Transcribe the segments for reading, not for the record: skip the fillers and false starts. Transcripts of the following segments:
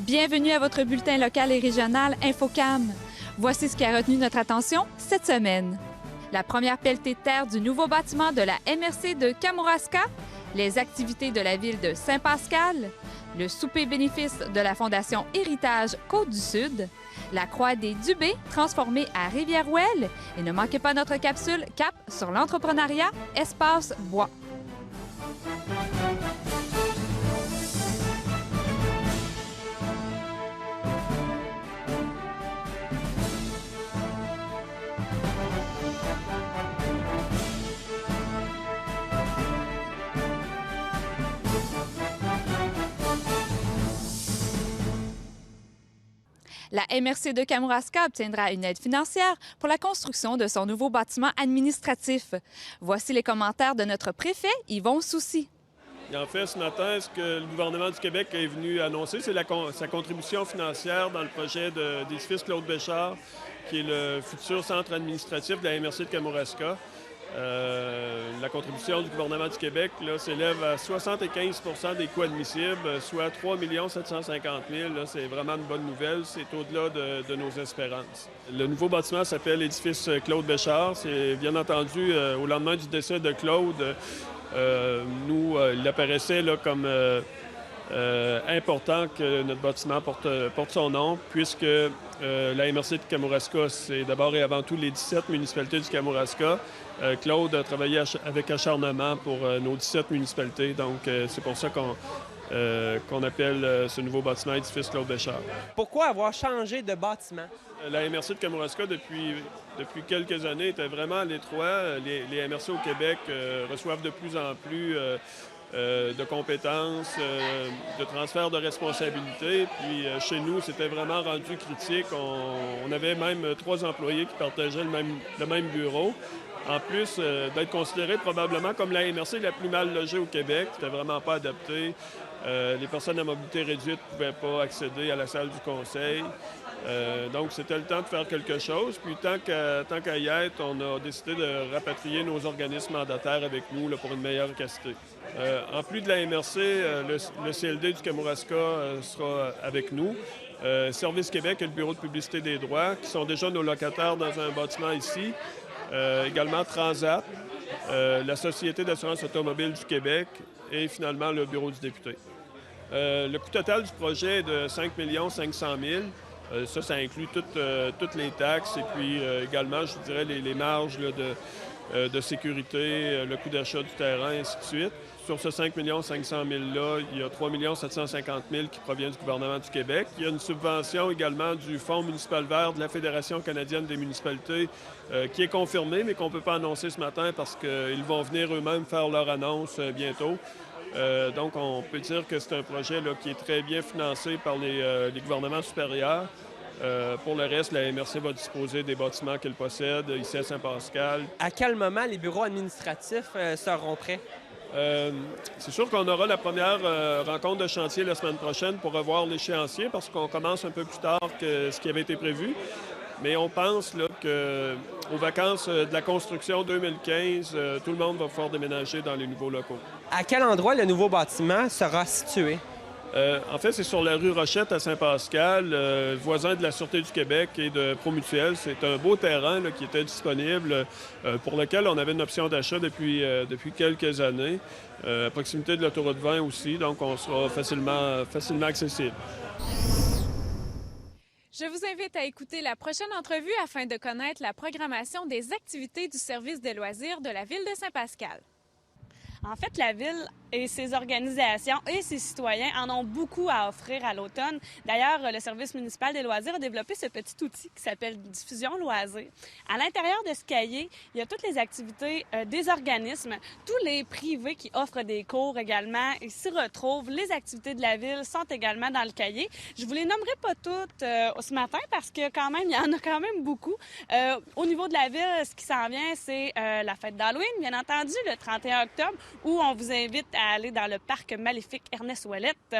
Bienvenue à votre bulletin local et régional InfoCam. Voici ce qui a retenu notre attention cette semaine. La première pelletée de terre du nouveau bâtiment de la MRC de Kamouraska, les activités de la ville de Saint-Pascal, le souper bénéfice de la Fondation Héritage Côte-du-Sud, la croix des Dubé transformée à Rivière-Ouelle et ne manquez pas notre capsule Cap sur l'entrepreneuriat Espace Bois. La MRC de Kamouraska obtiendra une aide financière pour la construction de son nouveau bâtiment administratif. Voici les commentaires de notre préfet, Yvon Soucy. En fait, ce matin, ce que le gouvernement du Québec est venu annoncer, c'est sa contribution financière dans le projet d'édifice Claude Béchard, qui est le futur centre administratif de la MRC de Kamouraska. La contribution du gouvernement du Québec s'élève à 75 des coûts admissibles, soit 3 750 000. C'est vraiment une bonne nouvelle. C'est au-delà de nos espérances. Le nouveau bâtiment s'appelle l'édifice Claude Béchard. C'est bien entendu au lendemain du décès de Claude. Il apparaissait comme important que notre bâtiment porte son nom, puisque la MRC de Kamouraska, c'est d'abord et avant tout les 17 municipalités du Kamouraska. Claude a travaillé avec acharnement pour nos 17 municipalités, donc c'est pour ça qu'on appelle ce nouveau bâtiment édifice Claude Béchard. Pourquoi avoir changé de bâtiment? La MRC de Kamouraska, depuis quelques années, était vraiment à l'étroit. Les MRC au Québec reçoivent de plus en plus de compétences, de transfert de responsabilités. Puis chez nous, c'était vraiment rendu critique. On avait même 3 employés qui partageaient le même bureau. En plus d'être considéré probablement comme la MRC la plus mal logée au Québec, c'était vraiment pas adapté. Les personnes à mobilité réduite ne pouvaient pas accéder à la salle du conseil. Donc, c'était le temps de faire quelque chose. Puis, tant qu'à y être, on a décidé de rapatrier nos organismes mandataires avec nous pour une meilleure qualité. En plus de la MRC, le CLD du Kamouraska sera avec nous. Service Québec et le Bureau de publicité des droits, qui sont déjà nos locataires dans un bâtiment ici. Également Transat, la Société d'assurance automobile du Québec et finalement le Bureau du député. Le coût total du projet est de 5 500 000 Ça inclut toutes les taxes et puis également, je dirais, les marges de sécurité, le coût d'achat du terrain, ainsi de suite. Sur ce 5 500 000-là, il y a 3 750 000 qui proviennent du gouvernement du Québec. Il y a une subvention également du Fonds municipal vert de la Fédération canadienne des municipalités qui est confirmée, mais qu'on ne peut pas annoncer ce matin parce qu'ils vont venir eux-mêmes faire leur annonce bientôt. Donc, on peut dire que c'est un projet qui est très bien financé par les gouvernements supérieurs. Pour le reste, la MRC va disposer des bâtiments qu'elle possède ici à Saint-Pascal. À quel moment les bureaux administratifs seront prêts? C'est sûr qu'on aura la première rencontre de chantier la semaine prochaine pour revoir l'échéancier parce qu'on commence un peu plus tard que ce qui avait été prévu. Mais on pense qu'aux vacances de la construction 2015, tout le monde va pouvoir déménager dans les nouveaux locaux. À quel endroit le nouveau bâtiment sera situé? En fait, c'est sur la rue Rochette à Saint-Pascal, voisin de la Sûreté du Québec et de Promutuelle. C'est un beau terrain qui était disponible, pour lequel on avait une option d'achat depuis quelques années, à proximité de l'autoroute 20 aussi, donc on sera facilement accessible. Je vous invite à écouter la prochaine entrevue afin de connaître la programmation des activités du service des loisirs de la ville de Saint-Pascal. En fait, la ville et ses organisations et ses citoyens en ont beaucoup à offrir à l'automne. D'ailleurs, le service municipal des loisirs a développé ce petit outil qui s'appelle Diffusion Loisirs. À l'intérieur de ce cahier, il y a toutes les activités des organismes, tous les privés qui offrent des cours également. Ils s'y retrouvent. Les activités de la ville sont également dans le cahier. Je vous les nommerai pas toutes ce matin parce que quand même, il y en a quand même beaucoup. Au niveau de la ville, ce qui s'en vient, c'est la fête d'Halloween, bien entendu, le 31 octobre, où on vous invite à aller dans le parc maléfique Ernest Ouellette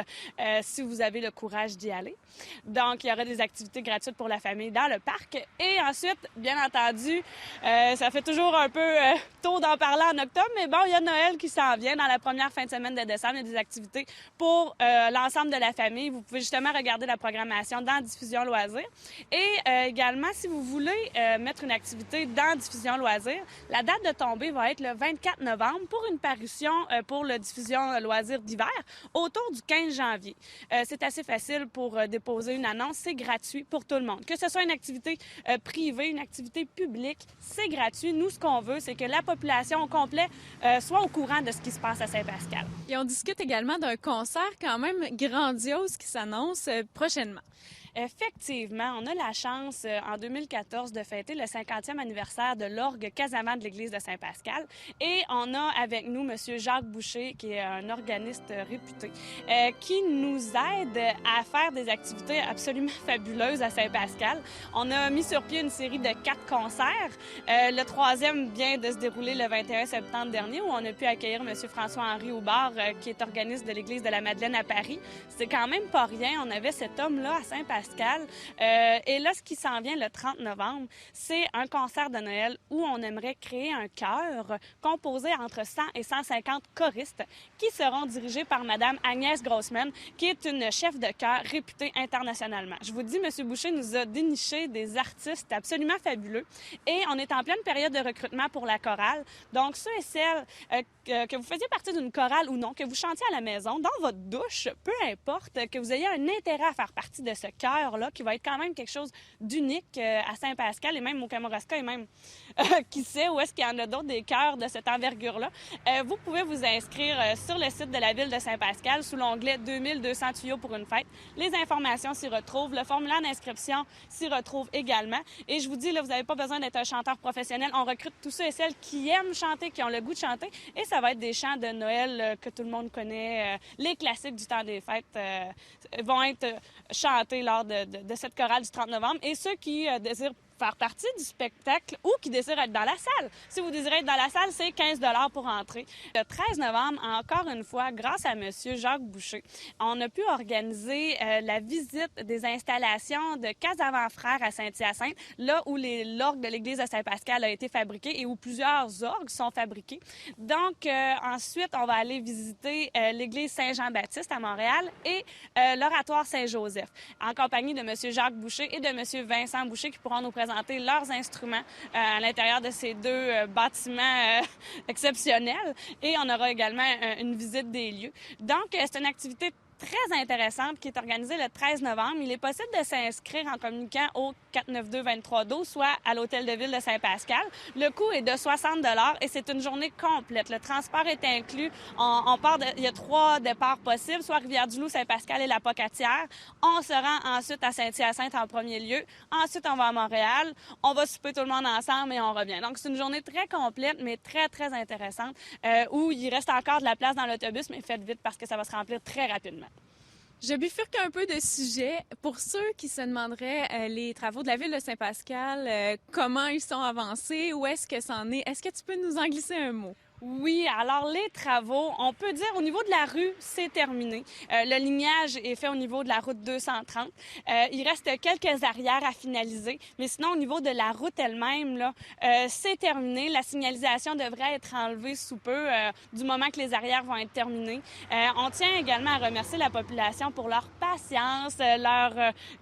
si vous avez le courage d'y aller. Donc, il y aura des activités gratuites pour la famille dans le parc. Et ensuite, bien entendu, ça fait toujours un peu tôt d'en parler en octobre, mais bon, il y a Noël qui s'en vient. Dans la première fin de semaine de décembre, il y a des activités pour l'ensemble de la famille. Vous pouvez justement regarder la programmation dans Diffusion Loisirs. Et également, si vous voulez mettre une activité dans Diffusion Loisirs, la date de tombée va être le 24 novembre pour une parution pour le Diffusion Loisirs d'hiver autour du 15 janvier. C'est assez facile pour déposer une annonce. C'est gratuit pour tout le monde. Que ce soit une activité privée, une activité publique, c'est gratuit. Nous, ce qu'on veut, c'est que la population au complet soit au courant de ce qui se passe à Saint-Pascal. Et on discute également d'un concert quand même grandiose qui s'annonce prochainement. Effectivement, on a la chance en 2014 de fêter le 50e anniversaire de l'orgue Casamance de l'église de Saint-Pascal. Et on a avec nous M. Jacques Boucher, qui est un organiste réputé, qui nous aide à faire des activités absolument fabuleuses à Saint-Pascal. On a mis sur pied une série de 4 concerts. Le 3e vient de se dérouler le 21 septembre dernier, où on a pu accueillir M. François-Henri Aubard, qui est organiste de l'église de la Madeleine à Paris. C'est quand même pas rien. On avait cet homme-là à Saint-Pascal. Et là, ce qui s'en vient le 30 novembre, c'est un concert de Noël où on aimerait créer un chœur composé entre 100 et 150 choristes qui seront dirigés par Mme Agnès Grossman, qui est une chef de chœur réputée internationalement. Je vous dis, M. Boucher nous a déniché des artistes absolument fabuleux et on est en pleine période de recrutement pour la chorale. Donc, ceux et celles que vous faisiez partie d'une chorale ou non, que vous chantiez à la maison, dans votre douche, peu importe, que vous ayez un intérêt à faire partie de ce chœur-là, qui va être quand même quelque chose d'unique à Saint-Pascal et même au Kamouraska et même, qui sait où est-ce qu'il y en a d'autres des chœurs de cette envergure-là. Vous pouvez vous inscrire sur le site de la ville de Saint-Pascal sous l'onglet 2200 tuyaux pour une fête. Les informations s'y retrouvent. Le formulaire d'inscription s'y retrouve également. Et je vous dis, là, vous n'avez pas besoin d'être un chanteur professionnel. On recrute tous ceux et celles qui aiment chanter, qui ont le goût de chanter. Et ça va être des chants de Noël que tout le monde connaît. Les classiques du temps des fêtes vont être chantés lors de cette chorale du 30 novembre. Et ceux qui désirent faire partie du spectacle ou qui désirent être dans la salle. Si vous désirez être dans la salle, c'est 15 $ pour entrer. Le 13 novembre, encore une fois, grâce à M. Jacques Boucher, on a pu organiser la visite des installations de Casavant Frères à Saint-Hyacinthe, là où l'orgue de l'église de Saint-Pascal a été fabriqué et où plusieurs orgues sont fabriqués. Donc, ensuite, on va aller visiter l'église Saint-Jean-Baptiste à Montréal et l'oratoire Saint-Joseph, en compagnie de M. Jacques Boucher et de M. Vincent Boucher qui pourront nous présenter leurs instruments à l'intérieur de ces 2 bâtiments exceptionnels. Et on aura également une visite des lieux. Donc, c'est une activité très intéressante qui est organisée le 13 novembre. Il est possible de s'inscrire en communiquant au 492-2312, soit à l'Hôtel de Ville de Saint-Pascal. Le coût est de 60 $ et c'est une journée complète. Le transport est inclus. Il y a 3 départs possibles, soit Rivière-du-Loup, Saint-Pascal et la Pocatière. On se rend ensuite à Saint-Hyacinthe en premier lieu. Ensuite, on va à Montréal. On va souper tout le monde ensemble et on revient. Donc, c'est une journée très complète, mais très, très intéressante, où il reste encore de la place dans l'autobus, mais faites vite parce que ça va se remplir très rapidement. Je bifurque un peu de sujet. Pour ceux qui se demanderaient les travaux de la ville de Saint-Pascal, comment ils sont avancés, où est-ce que c'en est, est-ce que tu peux nous en glisser un mot? Oui, alors les travaux, on peut dire au niveau de la rue, c'est terminé. Le lignage est fait au niveau de la route 230. Il reste quelques arrières à finaliser, mais sinon au niveau de la route elle-même, là, c'est terminé. La signalisation devrait être enlevée sous peu, du moment que les arrières vont être terminées. On tient également à remercier la population pour leur patience, leur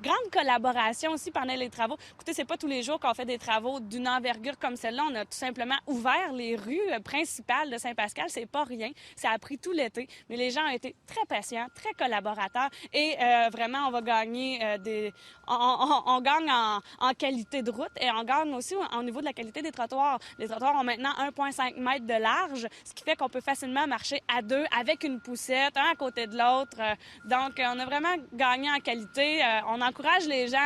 grande collaboration aussi pendant les travaux. Écoutez, c'est pas tous les jours qu'on fait des travaux d'une envergure comme celle-là. On a tout simplement ouvert les rues principales de Saint-Pascal, c'est pas rien. Ça a pris tout l'été, mais les gens ont été très patients, très collaborateurs et vraiment, on va gagner on gagne en qualité de route et on gagne aussi au niveau de la qualité des trottoirs. Les trottoirs ont maintenant 1,5 mètres de large, ce qui fait qu'on peut facilement marcher à 2 avec une poussette, un à côté de l'autre. Donc, on a vraiment gagné en qualité. On encourage les gens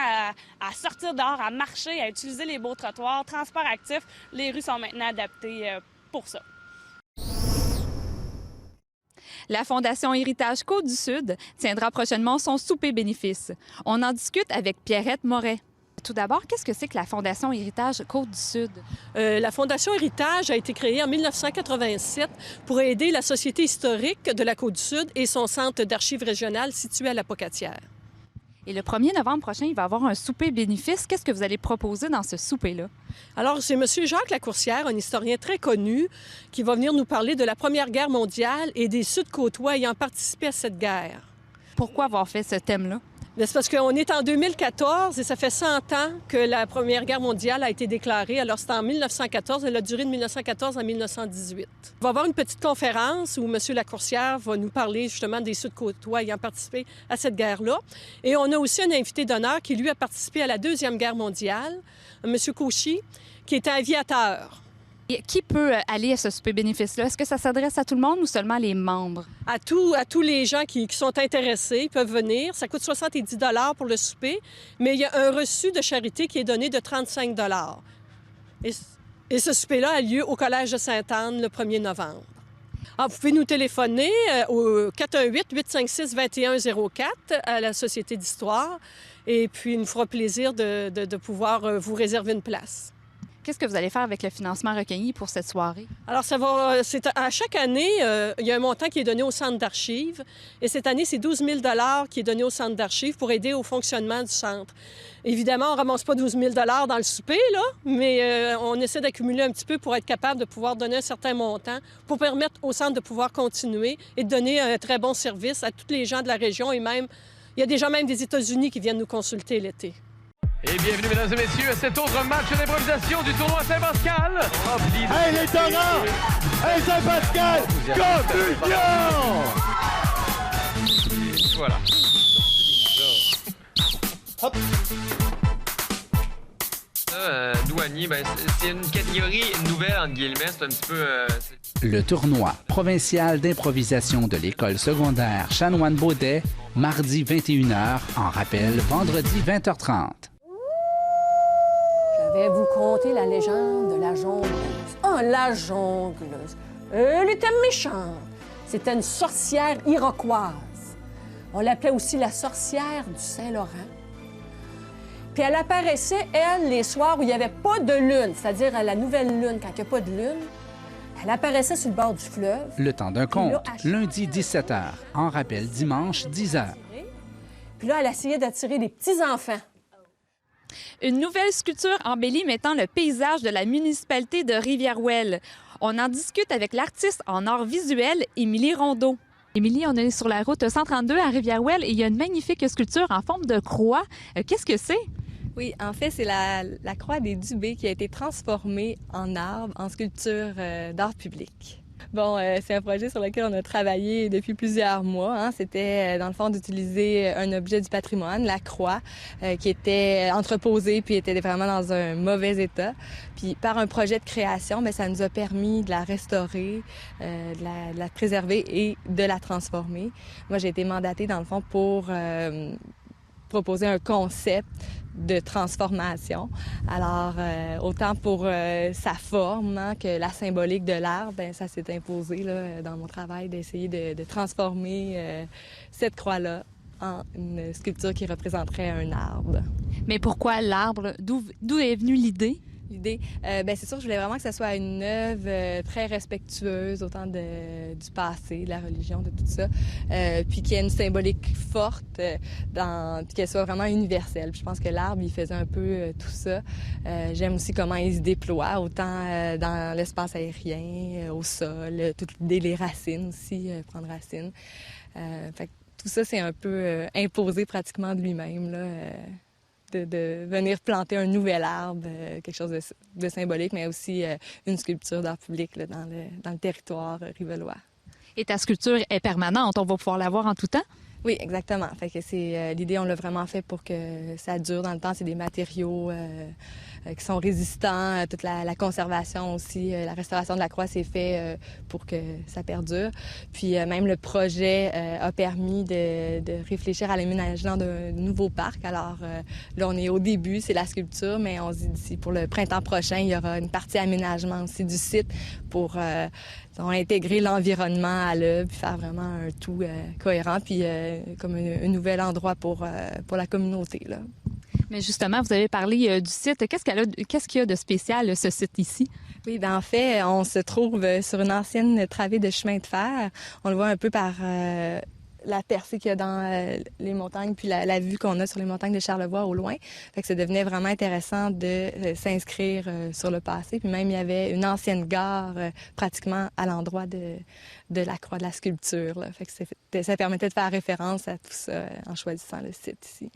à sortir dehors, à marcher, à utiliser les beaux trottoirs. Transport actif, les rues sont maintenant adaptées pour ça. La Fondation Héritage Côte-du-Sud tiendra prochainement son souper bénéfice. On en discute avec Pierrette Moret. Tout d'abord, qu'est-ce que c'est que la Fondation Héritage Côte-du-Sud? La Fondation Héritage a été créée en 1987 pour aider la Société historique de la Côte-du-Sud et son centre d'archives régionales situé à la Pocatière. Et le 1er novembre prochain, il va y avoir un souper bénéfice. Qu'est-ce que vous allez proposer dans ce souper-là? Alors, c'est M. Jacques Lacourcière, un historien très connu, qui va venir nous parler de la Première Guerre mondiale et des Sud-Côtois ayant participé à cette guerre. Pourquoi avoir fait ce thème-là? C'est parce qu'on est en 2014 et ça fait 100 ans que la Première Guerre mondiale a été déclarée. Alors, c'était en 1914. Elle a duré de 1914 à 1918. On va avoir une petite conférence où M. Lacourcière va nous parler justement des Sud-Côtois ayant participé à cette guerre-là. Et on a aussi un invité d'honneur qui, lui, a participé à la Deuxième Guerre mondiale, M. Cauchy, qui était aviateur. Et qui peut aller à ce souper bénéfice-là? Est-ce que ça s'adresse à tout le monde ou seulement les membres? À tous les gens qui sont intéressés, ils peuvent venir. Ça coûte 70 $ pour le souper, mais il y a un reçu de charité qui est donné de 35 $. Et ce souper-là a lieu au Collège de Sainte-Anne le 1er novembre. Alors, vous pouvez nous téléphoner au 418-856-2104 à la Société d'histoire et puis il nous fera plaisir de pouvoir vous réserver une place. Qu'est-ce que vous allez faire avec le financement recueilli pour cette soirée? Alors, à chaque année, il y a un montant qui est donné au centre d'archives. Et cette année, c'est 12 000 $ qui est donné au centre d'archives pour aider au fonctionnement du centre. Évidemment, on ne ramasse pas 12 000 $ dans le souper, là, mais on essaie d'accumuler un petit peu pour être capable de pouvoir donner un certain montant pour permettre au centre de pouvoir continuer et de donner un très bon service à tous les gens de la région. Et même, il y a des gens même des États-Unis qui viennent nous consulter l'été. Et bienvenue, mesdames et messieurs, à cet autre match d'improvisation du tournoi Saint-Pascal. Hey, les Torrents! Hey, Saint-Pascal! Compétition! Voilà. Hop! Douanier, c'est une catégorie nouvelle, entre guillemets. C'est un petit peu... Le tournoi provincial d'improvisation de l'école secondaire Chanoine-Baudet, mardi 21h, en rappel, vendredi 20h30. Je vais vous conter la légende de la jongleuse. Oh, la jongleuse! Elle était méchante. C'était une sorcière iroquoise. On l'appelait aussi la sorcière du Saint-Laurent. Puis elle apparaissait, elle, les soirs où il n'y avait pas de lune, c'est-à-dire à la nouvelle lune, quand il n'y a pas de lune. Elle apparaissait sur le bord du fleuve. Le temps d'un conte, lundi 17h, en rappel dimanche 10h. Puis là, elle essayait d'attirer les petits-enfants. Une nouvelle sculpture embellie mettant le paysage de la municipalité de Rivière-Ouelle. On en discute avec l'artiste en art visuel, Émilie Rondeau. Émilie, on est sur la route 132 à Rivière-Ouelle et il y a une magnifique sculpture en forme de croix. Qu'est-ce que c'est? Oui, en fait, c'est la croix des Dubé qui a été transformée en arbre, en sculpture d'art public. Bon, c'est un projet sur lequel on a travaillé depuis plusieurs mois. Hein. C'était, dans le fond, d'utiliser un objet du patrimoine, la croix, qui était entreposée puis était vraiment dans un mauvais état. Puis par un projet de création, bien, ça nous a permis de la restaurer, de la préserver et de la transformer. Moi, j'ai été mandatée, dans le fond, pour proposer un concept de transformation. Alors, autant pour sa forme hein, que la symbolique de l'arbre, bien, ça s'est imposé là, dans mon travail d'essayer de transformer cette croix-là en une sculpture qui représenterait un arbre. Mais pourquoi l'arbre? D'où est venue l'idée? L'idée, bien, c'est sûr que je voulais vraiment que ce soit une œuvre très respectueuse, autant du passé, de la religion, de tout ça, puis qu'il y ait une symbolique forte, puis qu'elle soit vraiment universelle. Puis je pense que l'arbre, il faisait un peu tout ça. J'aime aussi comment il se déploie, autant dans l'espace aérien, au sol, toute l'idée des racines aussi, prendre racine. Fait que tout ça, c'est un peu imposé pratiquement de lui-même, là. De venir planter un nouvel arbre, quelque chose de symbolique, mais aussi une sculpture d'art public là, dans le territoire rivellois. Et ta sculpture est permanente, on va pouvoir la voir en tout temps? Oui, exactement. Fait que c'est l'idée, on l'a vraiment fait pour que ça dure dans le temps. C'est des matériaux qui sont résistants, toute la conservation aussi, la restauration de la croix s'est fait pour que ça perdure. Puis même le projet a permis de réfléchir à l'aménagement d'un nouveau parc. Alors là, on est au début, c'est la sculpture, mais on se dit d'ici pour le printemps prochain, il y aura une partie aménagement aussi du site pour intégrer l'environnement à l'œuvre, puis faire vraiment un tout cohérent, puis comme un nouvel endroit pour la communauté, là. Mais justement, vous avez parlé du site. Qu'est-ce qu'il y a de spécial, ce site ici? Oui, bien en fait, on se trouve sur une ancienne travée de chemin de fer. On le voit un peu par la percée qu'il y a dans les montagnes, puis la vue qu'on a sur les montagnes de Charlevoix au loin. Fait que ça devenait vraiment intéressant de s'inscrire sur le passé. Puis même, il y avait une ancienne gare pratiquement à l'endroit de la croix de la sculpture, là. Fait que ça permettait de faire référence à tout ça en choisissant le site ici.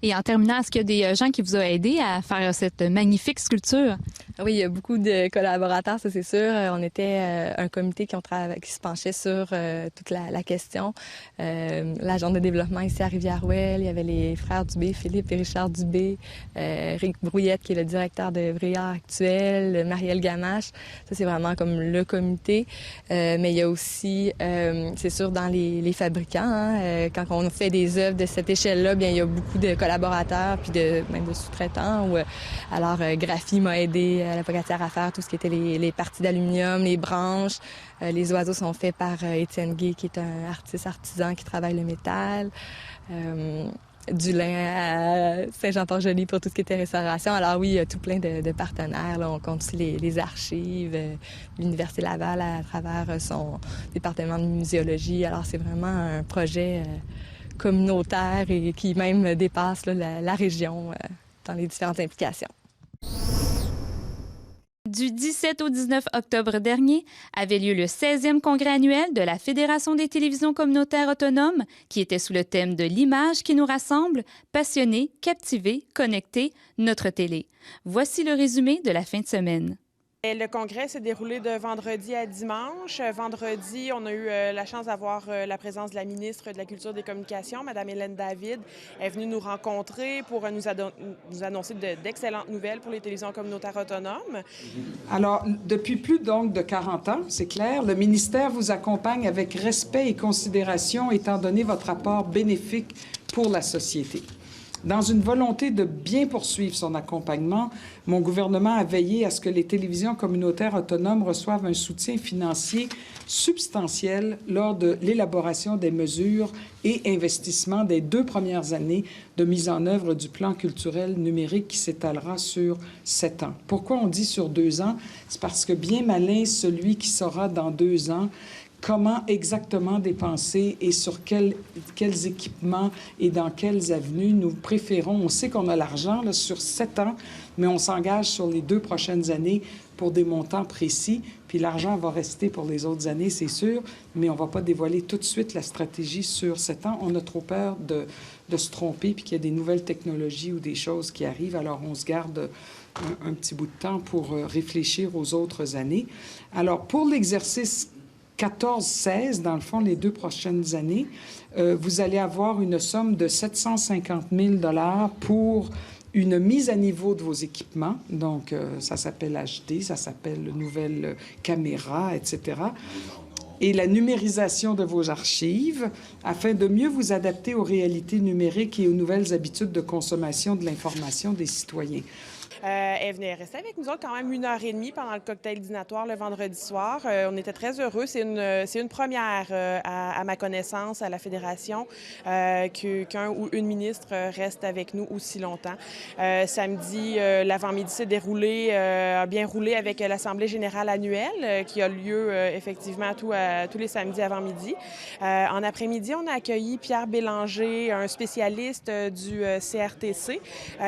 Et en terminant, est-ce qu'il y a des gens qui vous ont aidé à faire cette magnifique sculpture? Oui, il y a beaucoup de collaborateurs, ça c'est sûr. On était un comité qui se penchait sur toute la question. L'agent de développement ici à Rivière-Ouelle, il y avait les frères Dubé, Philippe et Richard Dubé, Rick Brouillette qui est le directeur de Bréard actuel, Marielle Gamache. Ça c'est vraiment comme le comité. Mais il y a aussi, c'est sûr, dans les fabricants, hein, quand on fait des œuvres de cette échelle-là, bien il y a beaucoup de collaborateurs puis même de sous-traitants. Alors Graphie m'a aidé à la pocatière à faire tout ce qui était les parties d'aluminium, les branches. Les oiseaux sont faits par Étienne Gay, qui est un artiste artisan qui travaille le métal. Du lin à Saint-Jean-Port-Joli pour tout ce qui était restauration. Alors oui, il y a tout plein de partenaires. Là. On compte aussi les archives, l'Université Laval à travers son département de muséologie. Alors c'est vraiment un projet communautaire et qui même dépasse là, la région dans les différentes implications. Du 17 au 19 octobre dernier avait lieu le 16e congrès annuel de la Fédération des télévisions communautaires autonomes, qui était sous le thème de l'image qui nous rassemble, passionnés, captivés, connectés, notre télé. Voici le résumé de la fin de semaine. Le congrès s'est déroulé de vendredi à dimanche. Vendredi, on a eu la chance d'avoir la présence de la ministre de la Culture et des Communications, Mme Hélène David. Elle est venue nous rencontrer pour nous annoncer d'excellentes nouvelles pour les télévisions communautaires autonomes. Alors, depuis plus donc de 40 ans, c'est clair, le ministère vous accompagne avec respect et considération étant donné votre apport bénéfique pour la société. Dans une volonté de bien poursuivre son accompagnement, mon gouvernement a veillé à ce que les télévisions communautaires autonomes reçoivent un soutien financier substantiel lors de l'élaboration des mesures et investissements des 2 premières années de mise en œuvre du plan culturel numérique qui s'étalera sur 7 ans. Pourquoi on dit sur 2 ans? C'est parce que bien malin celui qui saura dans 2 ans comment exactement dépenser et sur quels équipements et dans quelles avenues nous préférons. On sait qu'on a l'argent là, sur 7 ans, mais on s'engage sur les 2 prochaines années pour des montants précis. Puis l'argent va rester pour les autres années, c'est sûr, mais on ne va pas dévoiler tout de suite la stratégie sur 7 ans. On a trop peur de se tromper puis qu'il y a des nouvelles technologies ou des choses qui arrivent. Alors, on se garde un petit bout de temps pour réfléchir aux autres années. Alors, pour l'exercice 14-16, dans le fond, les 2 prochaines années, vous allez avoir une somme de 750 000 $ pour une mise à niveau de vos équipements. Donc, ça s'appelle HD, ça s'appelle nouvelle caméra, etc. Et la numérisation de vos archives afin de mieux vous adapter aux réalités numériques et aux nouvelles habitudes de consommation de l'information des citoyens. Elle venait rester avec nous autres quand même 1h30 pendant le cocktail dînatoire le vendredi soir. On était très heureux. C'est une première à ma connaissance à la Fédération qu'un ou une ministre reste avec nous aussi longtemps. Samedi, l'avant-midi s'est déroulé, a bien roulé avec l'Assemblée générale annuelle qui a lieu effectivement tous les samedis avant-midi. En après-midi, on a accueilli Pierre Bélanger, un spécialiste du CRTC,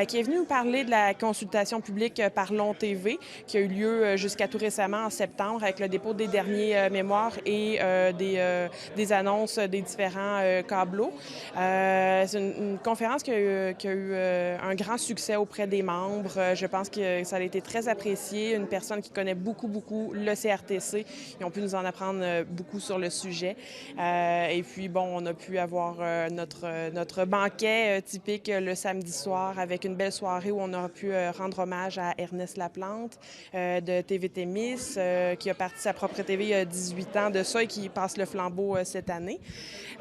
qui est venu nous parler de la consultation publique Parlons TV, qui a eu lieu jusqu'à tout récemment en septembre avec le dépôt des derniers mémoires et des annonces des différents câbleaux. C'est une conférence qui a eu un grand succès auprès des membres. Je pense que ça a été très apprécié. Une personne qui connaît beaucoup le CRTC. Ils ont pu nous en apprendre beaucoup sur le sujet. Et puis, bon, on a pu avoir notre banquet typique le samedi soir avec une belle soirée où on a pu rendre rendre hommage à Ernest Laplante de TV Témis, qui a parti sa propre TV il y a 18 ans de ça et qui passe le flambeau cette année.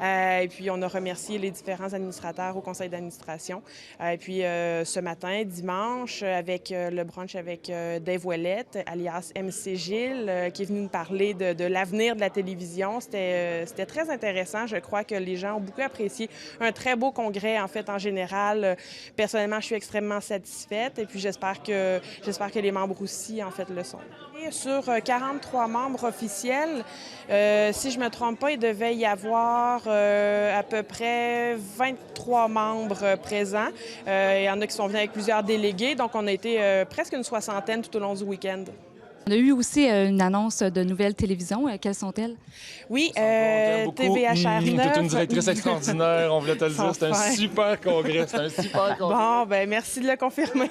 Et puis, on a remercié les différents administrateurs au conseil d'administration. Et puis, ce matin, dimanche, avec le brunch avec Dave Ouellette, alias MC Gilles, qui est venu nous parler de l'avenir de la télévision. C'était très intéressant. Je crois que les gens ont beaucoup apprécié. Un très beau congrès, en fait, en général. Personnellement, je suis extrêmement satisfaite et puis j'espère que les membres aussi, en fait, le sont. Et sur 43 membres officiels, si je ne me trompe pas, il devait y avoir à peu près 23 membres présents. Il y en a qui sont venus avec plusieurs délégués, donc on a été presque une soixantaine tout au long du week-end. On a eu aussi une annonce de nouvelles télévisions. Quelles sont-elles? Oui, TVHR 9. Tu es une directrice extraordinaire, on voulait te le dire. C'est un super congrès. C'est un super congrès. Bon, bien, merci de le confirmer.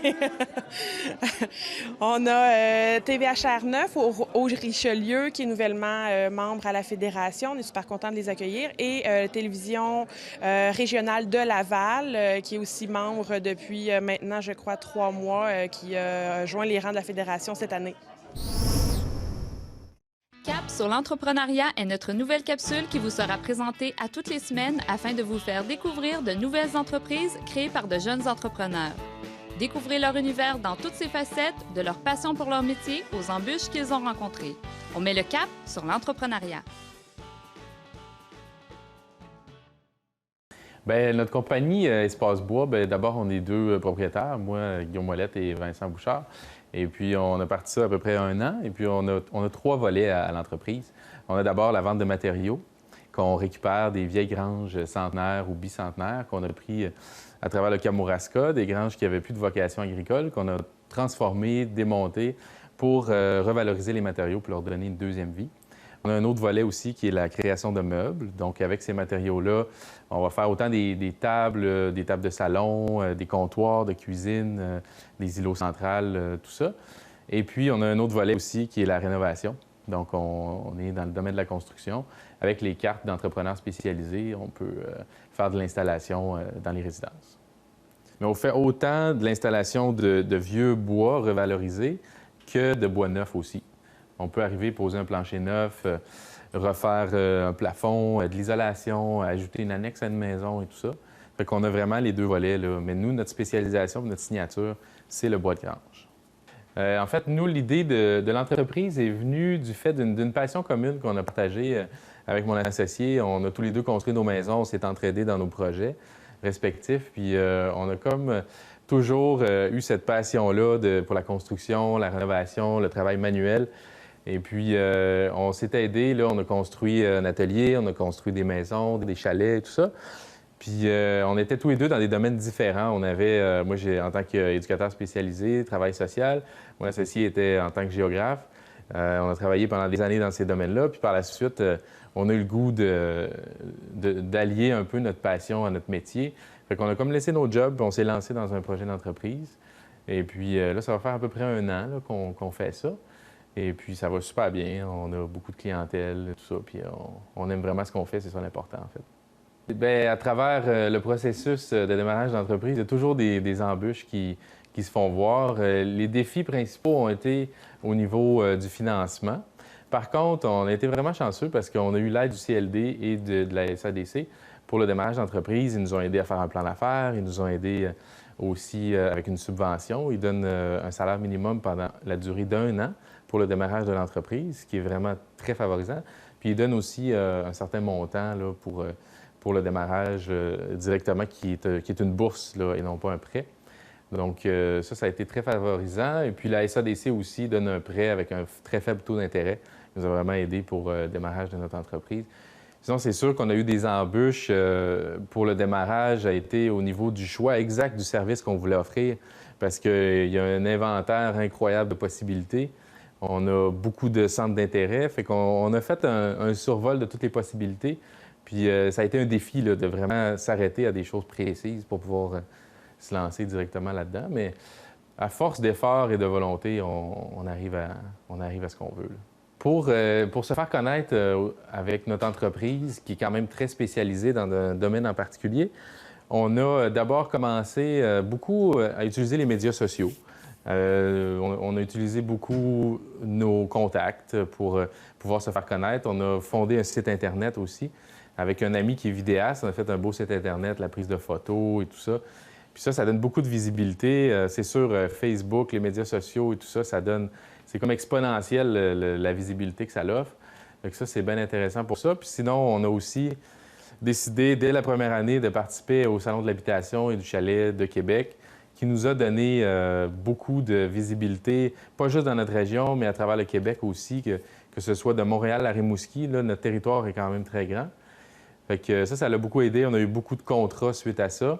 On a TVHR 9 au Richelieu, qui est nouvellement membre à la Fédération. On est super contents de les accueillir. Et Télévision régionale de Laval, qui est aussi membre depuis maintenant, je crois, 3 mois, qui a joint les rangs de la Fédération cette année. Cap sur l'entrepreneuriat est notre nouvelle capsule qui vous sera présentée à toutes les semaines afin de vous faire découvrir de nouvelles entreprises créées par de jeunes entrepreneurs. Découvrez leur univers dans toutes ses facettes, de leur passion pour leur métier aux embûches qu'ils ont rencontrées. On met le cap sur l'entrepreneuriat. Bien, notre compagnie Espace Bois, bien, d'abord, on est 2 propriétaires, moi, Guillaume Ouellette et Vincent Bouchard. Et puis, on a parti ça à peu près 1 an. Et puis, on a 3 volets à l'entreprise. On a d'abord la vente de matériaux, qu'on récupère des vieilles granges centenaires ou bicentenaires qu'on a pris à travers le Kamouraska, des granges qui n'avaient plus de vocation agricole, qu'on a transformées, démontées pour revaloriser les matériaux, pour leur donner une deuxième vie. On a un autre volet aussi qui est la création de meubles. Donc, avec ces matériaux-là, on va faire autant des tables de salon, des comptoirs de cuisine, des îlots centrales, tout ça. Et puis, on a un autre volet aussi qui est la rénovation. Donc, on est dans le domaine de la construction. Avec les cartes d'entrepreneurs spécialisés, on peut faire de l'installation dans les résidences. Mais on fait autant de l'installation de vieux bois revalorisés que de bois neuf aussi. On peut arriver, poser un plancher neuf, refaire un plafond, de l'isolation, ajouter une annexe à une maison et tout ça. Fait qu'on a vraiment les 2 volets, là. Mais nous, notre spécialisation, notre signature, c'est le bois de grange. En fait, nous, l'idée de l'entreprise est venue du fait d'une passion commune qu'on a partagée avec mon associé. On a tous les 2 construit nos maisons, on s'est entraidés dans nos projets respectifs. Puis on a comme toujours eu cette passion-là pour la construction, la rénovation, le travail manuel. Et puis, on s'est aidés, là, on a construit un atelier, on a construit des maisons, des chalets, tout ça. Puis, on était tous les 2 dans des domaines différents. On avait, moi, en tant qu'éducateur spécialisé, travail social. Mon associé était en tant que géographe. On a travaillé pendant des années dans ces domaines-là. Puis, par la suite, on a eu le goût d'allier un peu notre passion à notre métier. Fait qu'on a comme laissé nos jobs, puis on s'est lancé dans un projet d'entreprise. Et puis, là, ça va faire à peu près 1 an qu'on fait ça. Et puis, ça va super bien. On a beaucoup de clientèle, tout ça. Puis, on aime vraiment ce qu'on fait. C'est ça l'important, en fait. Bien, à travers le processus de démarrage d'entreprise, il y a toujours des embûches qui se font voir. Les défis principaux ont été au niveau du financement. Par contre, on a été vraiment chanceux parce qu'on a eu l'aide du CLD et de la SADC pour le démarrage d'entreprise. Ils nous ont aidés à faire un plan d'affaires. Ils nous ont aidés aussi avec une subvention. Ils donnent un salaire minimum pendant la durée d'1 an pour le démarrage de l'entreprise, ce qui est vraiment très favorisant. Puis, ils donnent aussi un certain montant là, pour le démarrage directement, qui est une bourse là, et non pas un prêt. Donc, ça a été très favorisant. Et puis, la SADC aussi donne un prêt avec un très faible taux d'intérêt. Ils nous ont vraiment aidés pour le démarrage de notre entreprise. Sinon, c'est sûr qu'on a eu des embûches pour le démarrage, a été au niveau du choix exact du service qu'on voulait offrir, parce qu'il y a un inventaire incroyable de possibilités. On a beaucoup de centres d'intérêt, fait qu'on a fait un survol de toutes les possibilités. Puis ça a été un défi là, de vraiment s'arrêter à des choses précises pour pouvoir se lancer directement là-dedans. Mais à force d'efforts et de volonté, on arrive à ce qu'on veut. Là. Pour se faire connaître avec notre entreprise, qui est quand même très spécialisée dans un domaine en particulier, on a d'abord commencé beaucoup à utiliser les médias sociaux. On a utilisé beaucoup nos contacts pour pouvoir se faire connaître. On a fondé un site Internet aussi avec un ami qui est vidéaste. On a fait un beau site Internet, la prise de photos et tout ça. Puis ça donne beaucoup de visibilité. C'est sûr, Facebook, les médias sociaux et tout ça, c'est comme exponentiel la visibilité que ça l'offre. Donc ça, c'est bien intéressant pour ça. Puis sinon, on a aussi décidé, dès la première année, de participer au Salon de l'habitation et du chalet de Québec, qui nous a donné beaucoup de visibilité, pas juste dans notre région, mais à travers le Québec aussi, que ce soit de Montréal à Rimouski. Là, notre territoire est quand même très grand. Fait que ça l'a beaucoup aidé. On a eu beaucoup de contrats suite à ça.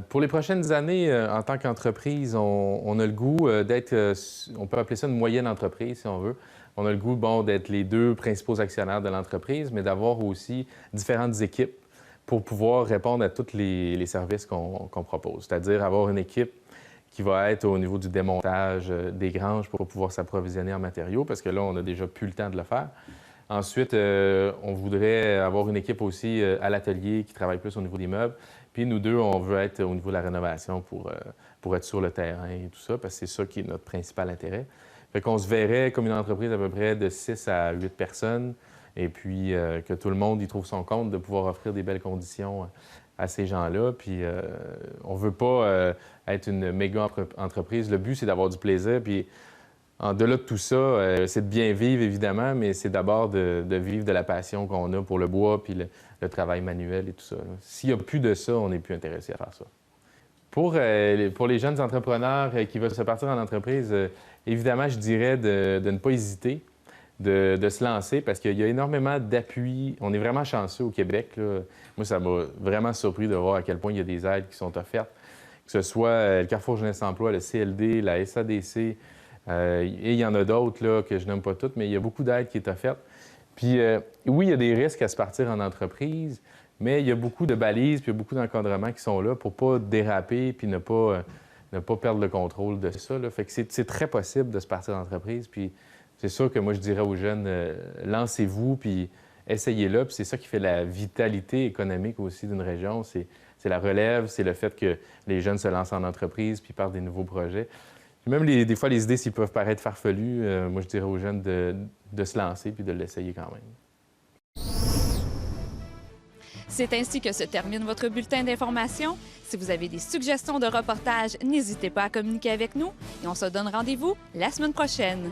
Pour les prochaines années, en tant qu'entreprise, on a le goût d'être, on peut appeler ça une moyenne entreprise, si on veut. On a le goût, d'être les 2 principaux actionnaires de l'entreprise, mais d'avoir aussi différentes équipes pour pouvoir répondre à tous les services qu'on propose. C'est-à-dire avoir une équipe qui va être au niveau du démontage des granges pour pouvoir s'approvisionner en matériaux, parce que là, on n'a déjà plus le temps de le faire. Ensuite, on voudrait avoir une équipe aussi à l'atelier qui travaille plus au niveau des meubles. Puis nous 2, on veut être au niveau de la rénovation pour être sur le terrain et tout ça, parce que c'est ça qui est notre principal intérêt. Fait qu'on se verrait comme une entreprise à peu près de 6 à 8 personnes, et puis que tout le monde y trouve son compte de pouvoir offrir des belles conditions à ces gens-là. Puis on veut pas être une méga entreprise. Le but, c'est d'avoir du plaisir. Puis en delà de tout ça, c'est de bien vivre, évidemment, mais c'est d'abord de vivre de la passion qu'on a pour le bois puis le travail manuel et tout ça. S'il n'y a plus de ça, on n'est plus intéressé à faire ça. Pour les jeunes entrepreneurs qui veulent se partir en entreprise, évidemment, je dirais de ne pas hésiter, de se lancer parce qu'il y a énormément d'appui. On est vraiment chanceux au Québec, là. Moi, ça m'a vraiment surpris de voir à quel point il y a des aides qui sont offertes, que ce soit le Carrefour Jeunesse Emploi, le CLD, la SADC, et il y en a d'autres là, que je n'aime pas toutes, mais il y a beaucoup d'aides qui est offerte. Puis oui, il y a des risques à se partir en entreprise, mais il y a beaucoup de balises puis il y a beaucoup d'encadrements qui sont là pour ne pas déraper puis ne pas perdre le contrôle de ça, là. Fait que c'est très possible de se partir en entreprise. Puis c'est sûr que moi, je dirais aux jeunes, lancez-vous puis essayez-le. Puis c'est ça qui fait la vitalité économique aussi d'une région. C'est la relève, c'est le fait que les jeunes se lancent en entreprise puis partent des nouveaux projets. Puis même des fois, les idées, s'ils peuvent paraître farfelues, moi, je dirais aux jeunes de se lancer puis de l'essayer quand même. C'est ainsi que se termine votre bulletin d'information. Si vous avez des suggestions de reportages, n'hésitez pas à communiquer avec nous et on se donne rendez-vous la semaine prochaine.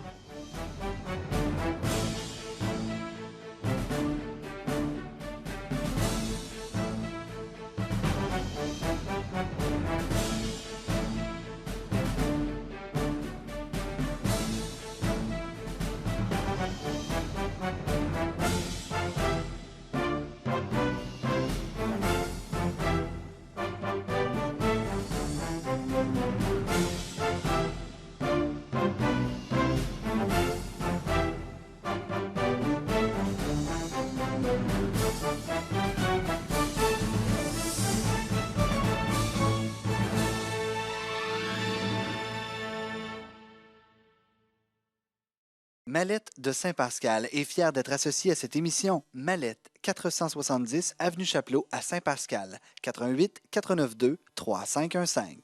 Mallette de Saint-Pascal est fière d'être associée à cette émission. Mallette, 470 Avenue Chapelot à Saint-Pascal, 88 492 3515.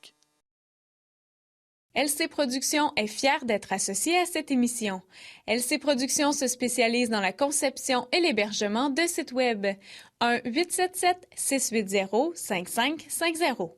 LC Productions est fière d'être associée à cette émission. LC Productions se spécialise dans la conception et l'hébergement de sites Web. 1-877-680-5550.